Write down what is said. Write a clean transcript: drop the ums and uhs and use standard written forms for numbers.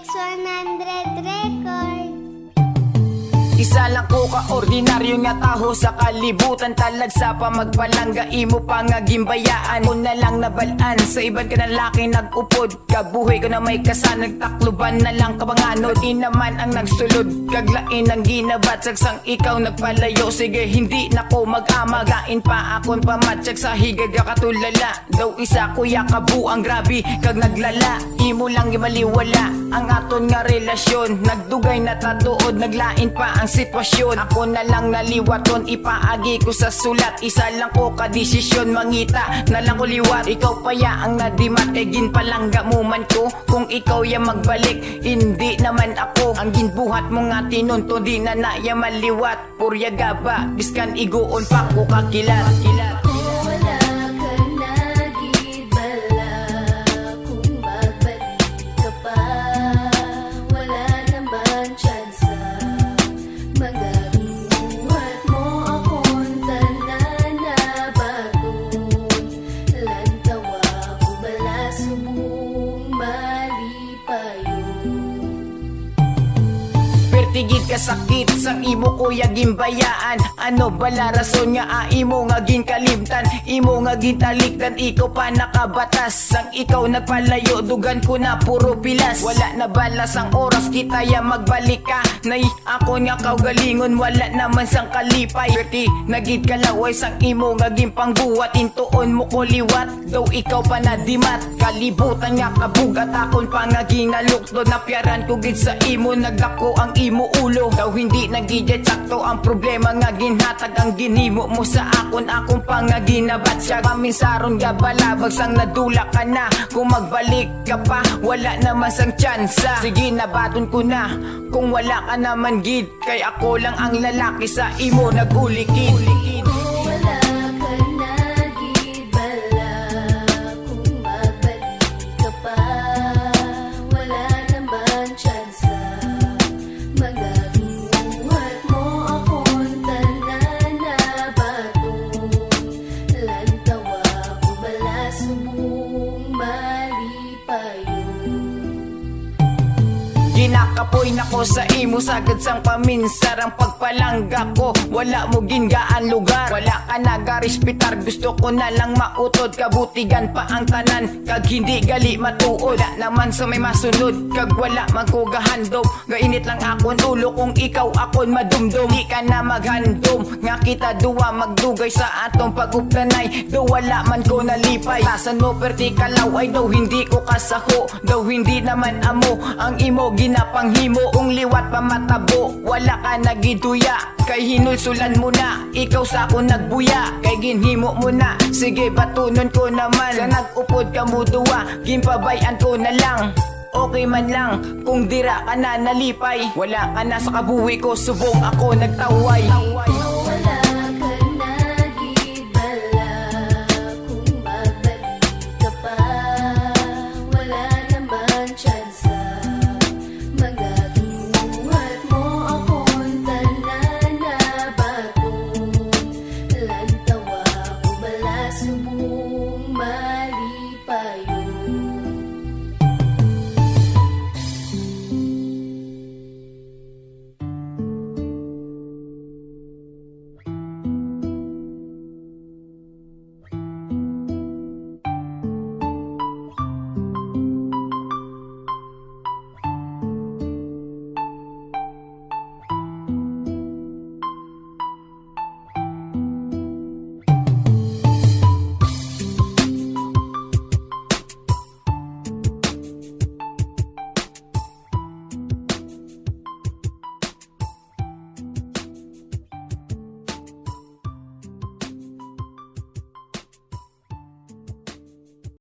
X100 Record. Isa lang ko ka-ordinaryo nga taho sa kalibutan. Talagsa pa magpalangga, imo pa nga gimbayaan. Kung na lang nabalaan, sa iban ka na laki nag-upod. Kabuhay ko na may kasan, nagtakluban na lang kabangano. Di naman ang nagsulod, kaglain ang ginabat. Sagsang ikaw nagpalayo, sige hindi na ko mag-amagain pa akon pamatsag sa higag katulala. Daw isa kuya kabuang grabe, kag naglala. Imo lang gimaliwala ang aton nga relasyon. Nagdugay na tatuod, naglain pa ang sitwasyon. Ako na lang naliwaton, ipaagi ko sa sulat. Isa lang ko ka-desisyon, mangita na lang ko liwat. Ikaw pa ya ang nadimat, egin palangga mo man ko. Kung ikaw ya magbalik, hindi naman ako. Ang ginbuhat mo nga tinunto, di na na ya maliwat. Purya gaba, biskan iguon pa ko kakilat. Wala ka na gibala kung magbalik ka pa. Wala naman tsansa, magabuhat mo akong tanan na bagon. Lantawa ko bala subong malipayon. Pertigid ka sakit sang imo kuya gimbayaan. Ano bala rason nga imo nga ginkalimtan, imo nga gintalikdan, ikaw pa nakabatas. Sang ikaw nagpalayo, dugan ko na puro pilas. Wala na balas ang oras, kita ya magbalik ka. Nay ako nga kaugalingon, wala naman sang kalipay. Perti nagid kalaway sang imo nga gimpangbuhat. Intuon mo ko liwat, daw ikaw pa nadimat. Kalibutan nga kabugat, akon pa nga ginalukdo. Napyaran ko gid sa imo, nagdako ang imo ulo. Daw hindi nagidya sakto ang problema nga ginhatag. Ang ginhimo mo sa akon pa nga ginabat siya. Paminsaron nga balabag sang nadula ka na. Kung magbalik ka pa, wala naman sang tsansa. Sige nabaton ko na, kung wala ka naman gid. Kay ako lang ang lalaki sa imo nagulikid. Wala ka na gibala kung magbalik ka pa. Wala naman tsansa, magabuhat mo akong tanan na baton. Lantawa ko bala subong malipayon. Ginakapoy na ko sa imo, sagad sang paminsarang pagpalangga ko. Wala mo gingaan lugar, wala ka nagarespitar. Gusto ko na lang mautod, kabutigan pa ang tanan. Kag hindi gali matuod, wala naman sa may masunod. Kag wala man ko gahandom, gainit lang akon ulo. Kung ikaw akon madumdum, di ka na maghandom. Nga kita duwa magdugay sa atong pag-uplanay. Do wala man ko nalipay, tasan mo perti kalaway. Daw hindi ko kasaho, daw hindi naman amo ang imo ginapanghimo. Kung liwat pa matabo, wala ka nagiduya. Kay hinulsulan mo na, ikaw sa ako nagbuya. Kay ginhimo mo na, sige batunon ko naman. Sa nag-upod ka mo duwa, gimpabayan ko na lang. Okay man lang, kung dira ka na nalipay. Wala ka na sa kabuhi ko, subong ako nagtaway.